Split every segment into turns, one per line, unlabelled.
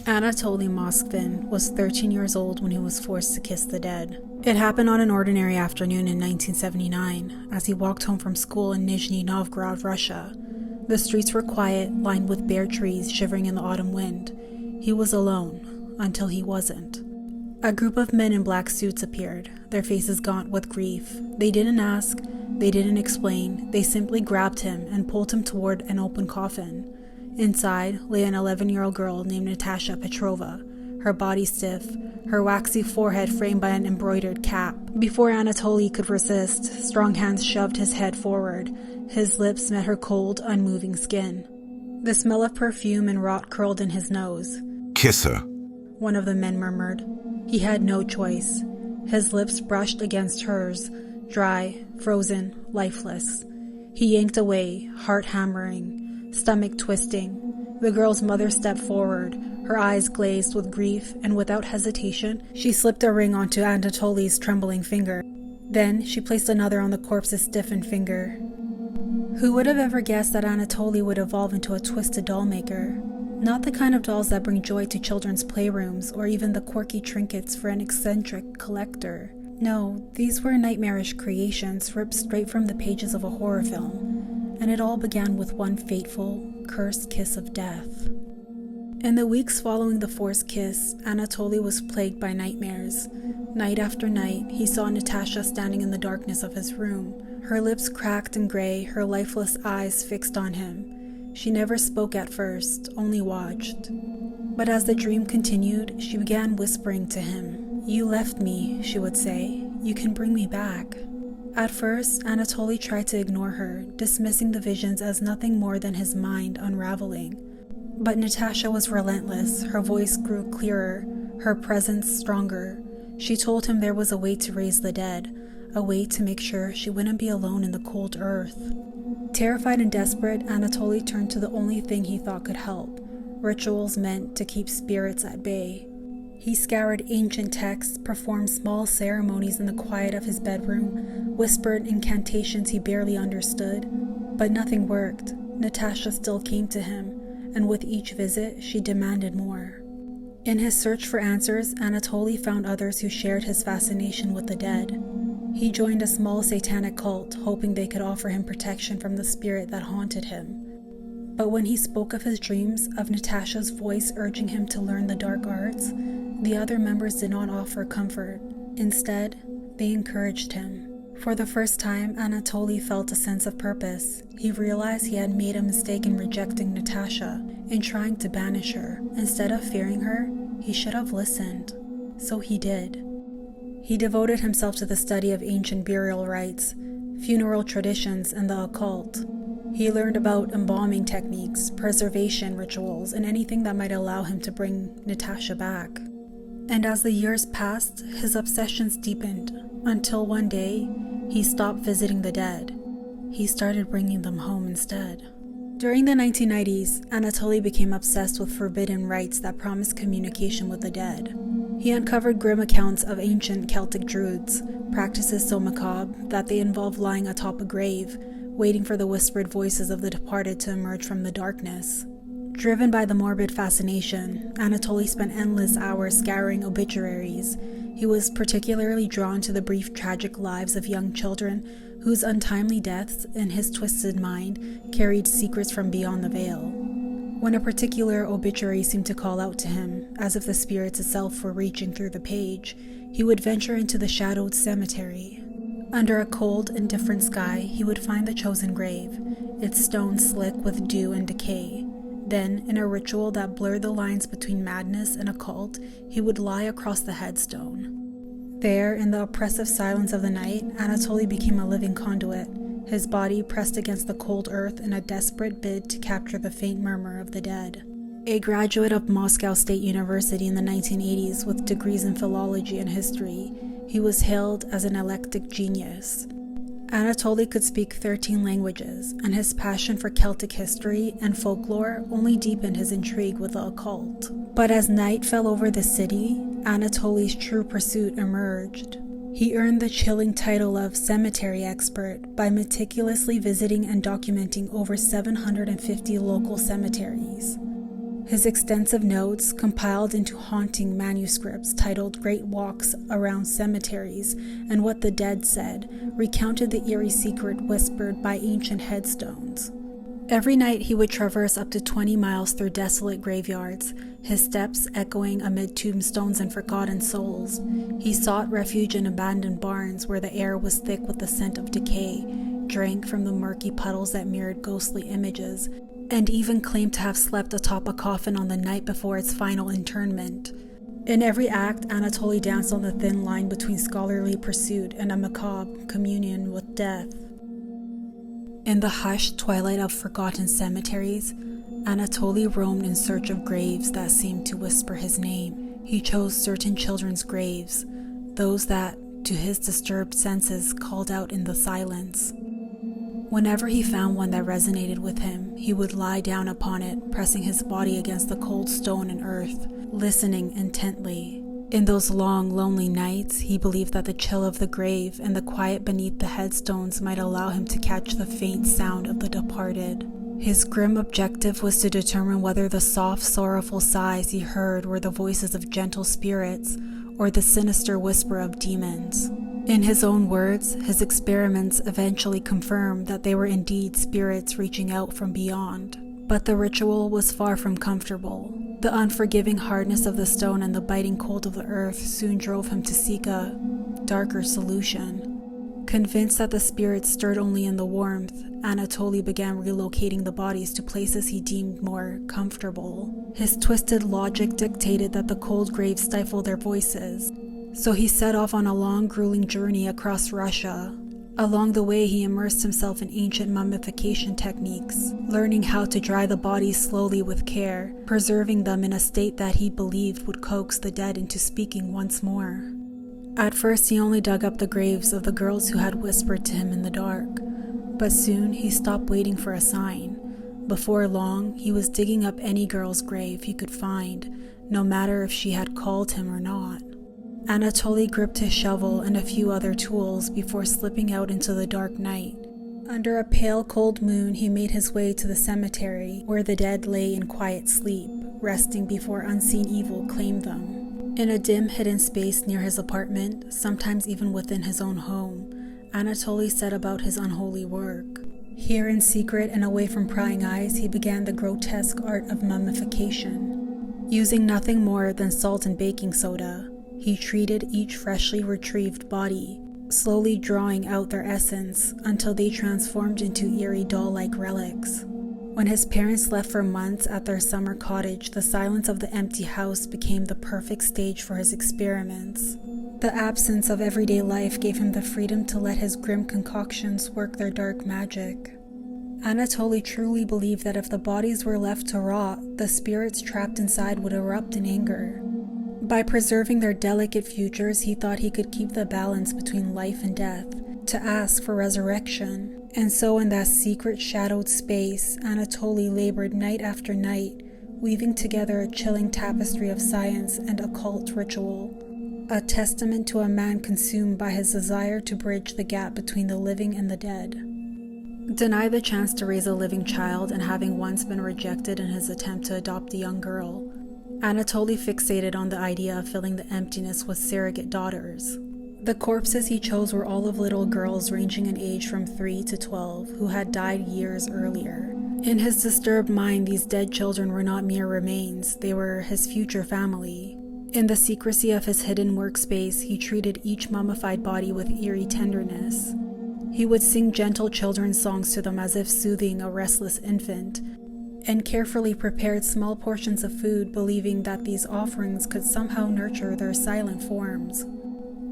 Anatoly Moskvin was 13 years old when he was forced to kiss the dead. It happened on an ordinary afternoon in 1979, as he walked home from school in Nizhny Novgorod, Russia. The streets were quiet, lined with bare trees shivering in the autumn wind. He was alone, until he wasn't. A group of men in black suits appeared, their faces gaunt with grief. They didn't ask, they didn't explain, they simply grabbed him and pulled him toward an open coffin. Inside lay an 11-year-old girl named Natasha Petrova, her body stiff, her waxy forehead framed by an embroidered cap. Before Anatoly could resist, strong hands shoved his head forward. His lips met her cold, unmoving skin. The smell of perfume and rot curled in his nose.
"Kiss her,"
one of the men murmured. He had no choice. His lips brushed against hers, dry, frozen, lifeless. He yanked away, heart hammering, stomach twisting. The girl's mother stepped forward, her eyes glazed with grief, and without hesitation, she slipped a ring onto Anatoly's trembling finger. Then she placed another on the corpse's stiffened finger. Who would have ever guessed that Anatoly would evolve into a twisted dollmaker? Not the kind of dolls that bring joy to children's playrooms or even the quirky trinkets for an eccentric collector. No, these were nightmarish creations ripped straight from the pages of a horror film, and it all began with one fateful, cursed kiss of death. In the weeks following the forced kiss, Anatoly was plagued by nightmares. Night after night, he saw Natasha standing in the darkness of his room, her lips cracked and gray, her lifeless eyes fixed on him. She never spoke at first, only watched. But as the dream continued, she began whispering to him. "You left me," she would say. "You can bring me back." At first, Anatoly tried to ignore her, dismissing the visions as nothing more than his mind unraveling. But Natasha was relentless. Her voice grew clearer, her presence stronger. She told him there was a way to raise the dead, a way to make sure she wouldn't be alone in the cold earth. Terrified and desperate, Anatoly turned to the only thing he thought could help: rituals meant to keep spirits at bay. He scoured ancient texts, performed small ceremonies in the quiet of his bedroom, whispered incantations he barely understood. But nothing worked. Natasha still came to him, and with each visit, she demanded more. In his search for answers, Anatoly found others who shared his fascination with the dead. He joined a small satanic cult, hoping they could offer him protection from the spirit that haunted him. But when he spoke of his dreams, of Natasha's voice urging him to learn the dark arts, the other members did not offer comfort. Instead, they encouraged him. For the first time, Anatoly felt a sense of purpose. He realized he had made a mistake in rejecting Natasha, in trying to banish her. Instead of fearing her, he should have listened. So he did. He devoted himself to the study of ancient burial rites, funeral traditions, and the occult. He learned about embalming techniques, preservation rituals, and anything that might allow him to bring Natasha back. And as the years passed, his obsessions deepened, until one day, he stopped visiting the dead. He started bringing them home instead. During the 1990s, Anatoly became obsessed with forbidden rites that promised communication with the dead. He uncovered grim accounts of ancient Celtic druids, practices so macabre that they involved lying atop a grave, waiting for the whispered voices of the departed to emerge from the darkness. Driven by the morbid fascination, Anatoly spent endless hours scouring obituaries. He was particularly drawn to the brief tragic lives of young children whose untimely deaths, in his twisted mind, carried secrets from beyond the veil. When a particular obituary seemed to call out to him, as if the spirits itself were reaching through the page, he would venture into the shadowed cemetery. Under a cold, indifferent sky, he would find the chosen grave, its stones slick with dew and decay. Then, in a ritual that blurred the lines between madness and occult, he would lie across the headstone. There, in the oppressive silence of the night, Anatoly became a living conduit, his body pressed against the cold earth in a desperate bid to capture the faint murmur of the dead. A graduate of Moscow State University in the 1980s with degrees in philology and history, he was hailed as an eclectic genius. Anatoly could speak 13 languages, and his passion for Celtic history and folklore only deepened his intrigue with the occult. But as night fell over the city, Anatoly's true pursuit emerged. He earned the chilling title of cemetery expert by meticulously visiting and documenting over 750 local cemeteries. His extensive notes, compiled into haunting manuscripts titled Great Walks Around Cemeteries and What the Dead Said, recounted the eerie secret whispered by ancient headstones. Every night he would traverse up to 20 miles through desolate graveyards, his steps echoing amid tombstones and forgotten souls. He sought refuge in abandoned barns where the air was thick with the scent of decay, drank from the murky puddles that mirrored ghostly images, and even claimed to have slept atop a coffin on the night before its final interment. In every act, Anatoly danced on the thin line between scholarly pursuit and a macabre communion with death. In the hushed twilight of forgotten cemeteries, Anatoly roamed in search of graves that seemed to whisper his name. He chose certain children's graves, those that, to his disturbed senses, called out in the silence. Whenever he found one that resonated with him, he would lie down upon it, pressing his body against the cold stone and earth, listening intently. In those long, lonely nights, he believed that the chill of the grave and the quiet beneath the headstones might allow him to catch the faint sound of the departed. His grim objective was to determine whether the soft, sorrowful sighs he heard were the voices of gentle spirits or the sinister whisper of demons. In his own words, his experiments eventually confirmed that they were indeed spirits reaching out from beyond. But the ritual was far from comfortable. The unforgiving hardness of the stone and the biting cold of the earth soon drove him to seek a darker solution. Convinced that the spirits stirred only in the warmth, Anatoly began relocating the bodies to places he deemed more comfortable. His twisted logic dictated that the cold graves stifled their voices. So he set off on a long, grueling journey across Russia. Along the way, he immersed himself in ancient mummification techniques, learning how to dry the bodies slowly with care, preserving them in a state that he believed would coax the dead into speaking once more. At first, he only dug up the graves of the girls who had whispered to him in the dark, but soon he stopped waiting for a sign. Before long, he was digging up any girl's grave he could find, no matter if she had called him or not. Anatoly gripped his shovel and a few other tools before slipping out into the dark night. Under a pale, cold moon, he made his way to the cemetery, where the dead lay in quiet sleep, resting before unseen evil claimed them. In a dim, hidden space near his apartment, sometimes even within his own home, Anatoly set about his unholy work. Here in secret and away from prying eyes, he began the grotesque art of mummification. Using nothing more than salt and baking soda, he treated each freshly retrieved body, slowly drawing out their essence until they transformed into eerie doll-like relics. When his parents left for months at their summer cottage, the silence of the empty house became the perfect stage for his experiments. The absence of everyday life gave him the freedom to let his grim concoctions work their dark magic. Anatoly truly believed that if the bodies were left to rot, the spirits trapped inside would erupt in anger. By preserving their delicate futures, he thought he could keep the balance between life and death, to ask for resurrection. And so in that secret, shadowed space, Anatoly labored night after night, weaving together a chilling tapestry of science and occult ritual, a testament to a man consumed by his desire to bridge the gap between the living and the dead. Denied the chance to raise a living child and having once been rejected in his attempt to adopt a young girl, Anatoly fixated on the idea of filling the emptiness with surrogate daughters. The corpses he chose were all of little girls ranging in age from 3 to 12 who had died years earlier. In his disturbed mind, these dead children were not mere remains, they were his future family. In the secrecy of his hidden workspace, he treated each mummified body with eerie tenderness. He would sing gentle children's songs to them as if soothing a restless infant, and carefully prepared small portions of food, believing that these offerings could somehow nurture their silent forms.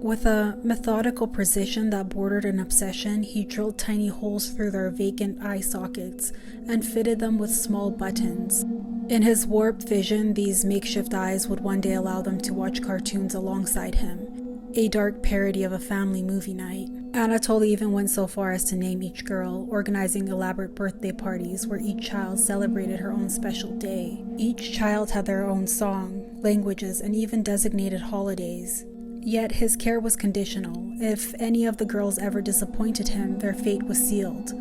With a methodical precision that bordered an obsession, he drilled tiny holes through their vacant eye sockets and fitted them with small buttons. In his warped vision, these makeshift eyes would one day allow them to watch cartoons alongside him, a dark parody of a family movie night. Anatoly even went so far as to name each girl, organizing elaborate birthday parties where each child celebrated her own special day. Each child had their own song, languages, and even designated holidays. Yet his care was conditional. If any of the girls ever disappointed him, their fate was sealed.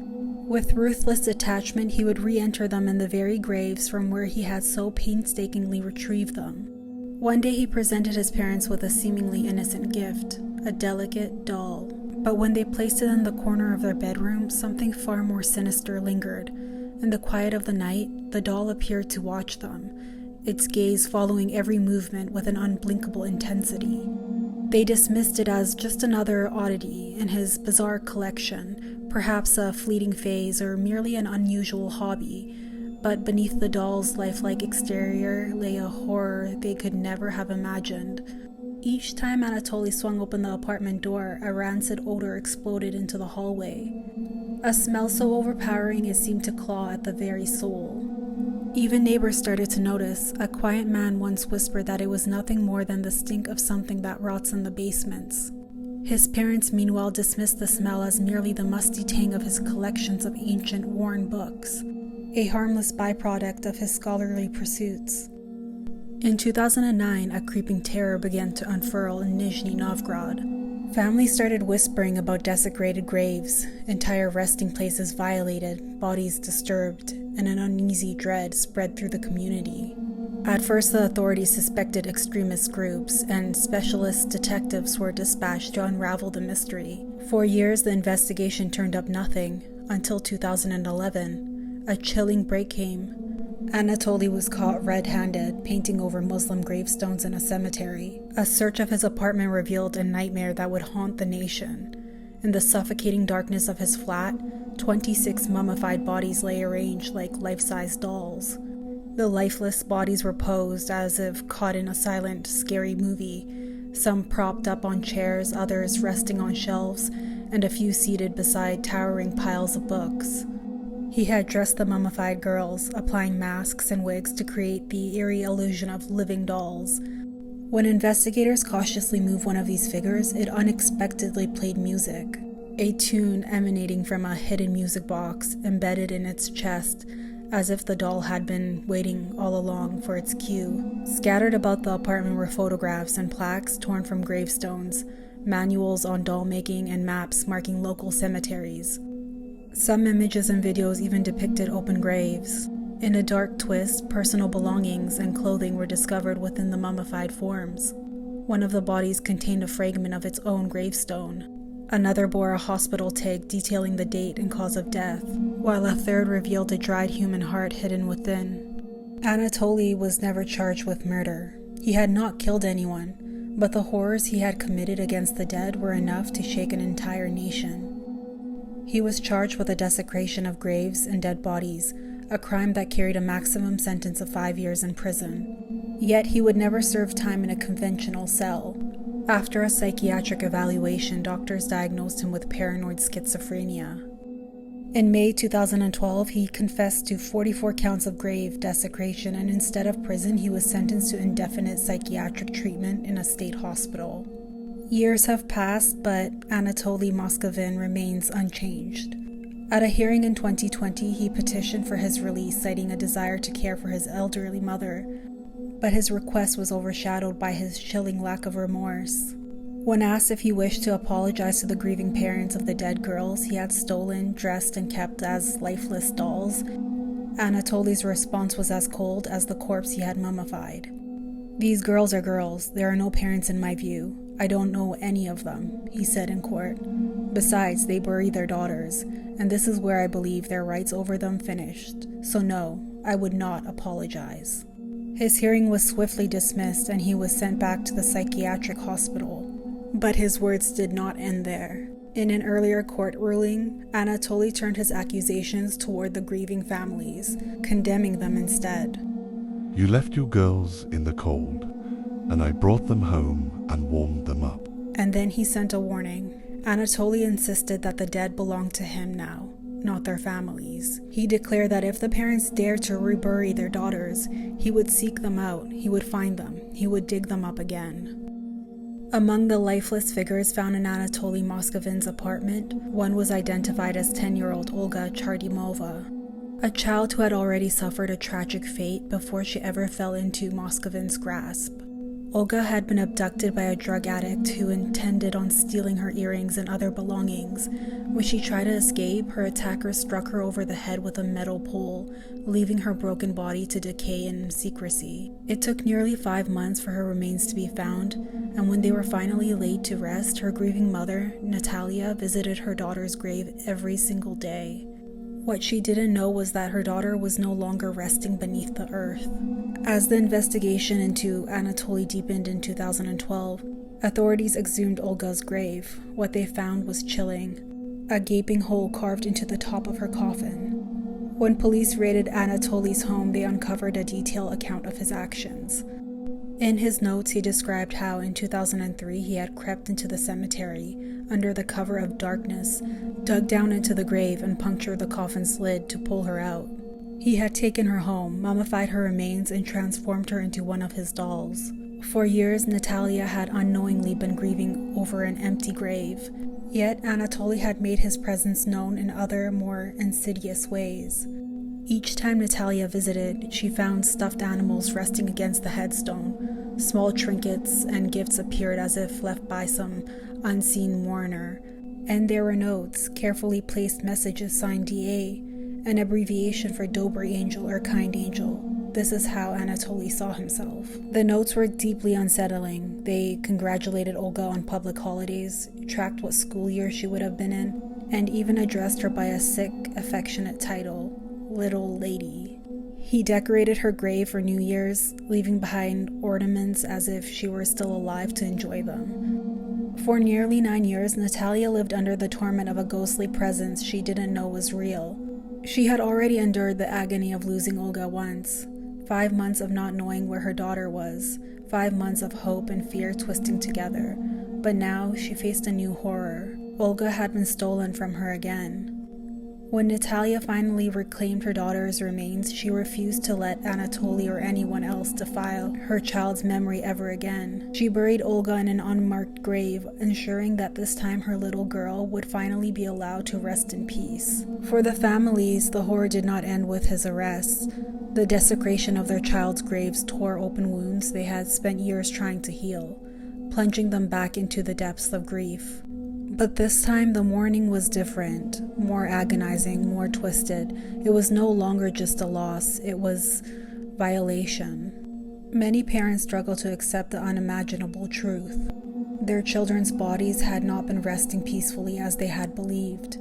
With ruthless detachment, he would re-enter them in the very graves from where he had so painstakingly retrieved them. One day he presented his parents with a seemingly innocent gift, a delicate doll. But when they placed it in the corner of their bedroom, something far more sinister lingered. In the quiet of the night, the doll appeared to watch them, its gaze following every movement with an unblinkable intensity. They dismissed it as just another oddity in his bizarre collection, perhaps a fleeting phase or merely an unusual hobby, but beneath the doll's lifelike exterior lay a horror they could never have imagined. Each time Anatoly swung open the apartment door, a rancid odor exploded into the hallway, a smell so overpowering it seemed to claw at the very soul. Even neighbors started to notice. A quiet man once whispered that it was nothing more than the stink of something that rots in the basements. His parents meanwhile dismissed the smell as merely the musty tang of his collections of ancient, worn books, a harmless byproduct of his scholarly pursuits. In 2009, a creeping terror began to unfurl in Nizhny Novgorod. Families started whispering about desecrated graves, entire resting places violated, bodies disturbed, and an uneasy dread spread through the community. At first, the authorities suspected extremist groups, and specialist detectives were dispatched to unravel the mystery. For years, the investigation turned up nothing, until 2011. A chilling break came. Anatoly was caught red-handed, painting over Muslim gravestones in a cemetery. A search of his apartment revealed a nightmare that would haunt the nation. In the suffocating darkness of his flat, 26 mummified bodies lay arranged like life-size dolls. The lifeless bodies were posed as if caught in a silent, scary movie, some propped up on chairs, others resting on shelves, and a few seated beside towering piles of books. He had dressed the mummified girls, applying masks and wigs to create the eerie illusion of living dolls. When investigators cautiously moved one of these figures, it unexpectedly played music, a tune emanating from a hidden music box embedded in its chest, as if the doll had been waiting all along for its cue. Scattered about the apartment were photographs and plaques torn from gravestones, manuals on doll making, and maps marking local cemeteries. Some images and videos even depicted open graves. In a dark twist, personal belongings and clothing were discovered within the mummified forms. One of the bodies contained a fragment of its own gravestone. Another bore a hospital tag detailing the date and cause of death, while a third revealed a dried human heart hidden within. Anatoly was never charged with murder. He had not killed anyone, but the horrors he had committed against the dead were enough to shake an entire nation. He was charged with the desecration of graves and dead bodies, a crime that carried a maximum sentence of 5 years in prison. Yet he would never serve time in a conventional cell. After a psychiatric evaluation, doctors diagnosed him with paranoid schizophrenia. In May 2012, he confessed to 44 counts of grave desecration, and instead of prison, he was sentenced to indefinite psychiatric treatment in a state hospital. Years have passed, but Anatoly Moskvin remains unchanged. At a hearing in 2020, he petitioned for his release, citing a desire to care for his elderly mother, but his request was overshadowed by his chilling lack of remorse. When asked if he wished to apologize to the grieving parents of the dead girls he had stolen, dressed, and kept as lifeless dolls, Anatoly's response was as cold as the corpse he had mummified. "These girls are girls. There are no parents in my view. I don't know any of them," he said in court. "Besides, they bury their daughters, and this is where I believe their rights over them finished. So no, I would not apologize." His hearing was swiftly dismissed, and he was sent back to the psychiatric hospital. But his words did not end there. In an earlier court ruling, Anatoly turned his accusations toward the grieving families, condemning them instead.
"You left your girls in the cold, and I brought them home and warmed them up."
And then he sent a warning. Anatoly insisted that the dead belonged to him now, not their families. He declared that if the parents dared to rebury their daughters, he would seek them out, he would find them, he would dig them up again. Among the lifeless figures found in Anatoly Moskvin's apartment, one was identified as 10-year-old Olga Chardimova, a child who had already suffered a tragic fate before she ever fell into Moskvin's grasp. Olga had been abducted by a drug addict who intended on stealing her earrings and other belongings. When she tried to escape, her attacker struck her over the head with a metal pole, leaving her broken body to decay in secrecy. It took nearly 5 months for her remains to be found, and when they were finally laid to rest, her grieving mother, Natalia, visited her daughter's grave every single day. What she didn't know was that her daughter was no longer resting beneath the earth. As the investigation into Anatoly deepened in 2012, authorities exhumed Olga's grave. What they found was chilling: a gaping hole carved into the top of her coffin. When police raided Anatoly's home, they uncovered a detailed account of his actions. In his notes, he described how in 2003 he had crept into the cemetery under the cover of darkness, dug down into the grave, and punctured the coffin's lid to pull her out. He had taken her home, mummified her remains, and transformed her into one of his dolls. For years, Natalia had unknowingly been grieving over an empty grave, yet Anatoly had made his presence known in other, more insidious ways. Each time Natalia visited, she found stuffed animals resting against the headstone. Small trinkets and gifts appeared as if left by some unseen mourner. And there were notes, carefully placed messages signed DA, an abbreviation for Dobry Angel or Kind Angel. This is how Anatoly saw himself. The notes were deeply unsettling. They congratulated Olga on public holidays, tracked what school year she would have been in, and even addressed her by a sick, affectionate title, Little Lady. He decorated her grave for New Year's, leaving behind ornaments as if she were still alive to enjoy them. For nearly 9 years, Natalia lived under the torment of a ghostly presence she didn't know was real. She had already endured the agony of losing Olga once. 5 months of not knowing where her daughter was, 5 months of hope and fear twisting together. But now she faced a new horror. Olga had been stolen from her again. When Natalia finally reclaimed her daughter's remains, she refused to let Anatoly or anyone else defile her child's memory ever again. She buried Olga in an unmarked grave, ensuring that this time her little girl would finally be allowed to rest in peace. For the families, the horror did not end with his arrest. The desecration of their child's graves tore open wounds they had spent years trying to heal, plunging them back into the depths of grief. But this time the mourning was different, more agonizing, more twisted. It was no longer just a loss, it was violation. Many parents struggle to accept the unimaginable truth. Their children's bodies had not been resting peacefully as they had believed.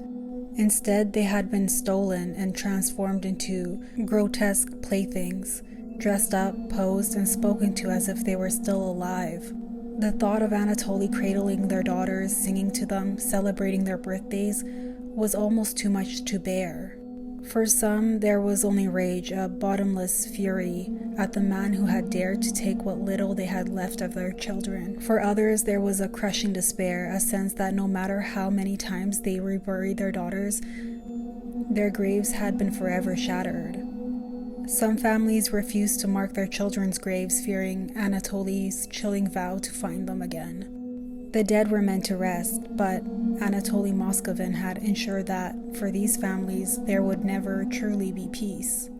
Instead, they had been stolen and transformed into grotesque playthings, dressed up, posed, and spoken to as if they were still alive. The thought of Anatoly cradling their daughters, singing to them, celebrating their birthdays, was almost too much to bear. For some, there was only rage, a bottomless fury at the man who had dared to take what little they had left of their children. For others, there was a crushing despair, a sense that no matter how many times they reburied their daughters, their graves had been forever shattered. Some families refused to mark their children's graves, fearing Anatoly's chilling vow to find them again. The dead were meant to rest, but Anatoly Moskvin had ensured that, for these families, there would never truly be peace.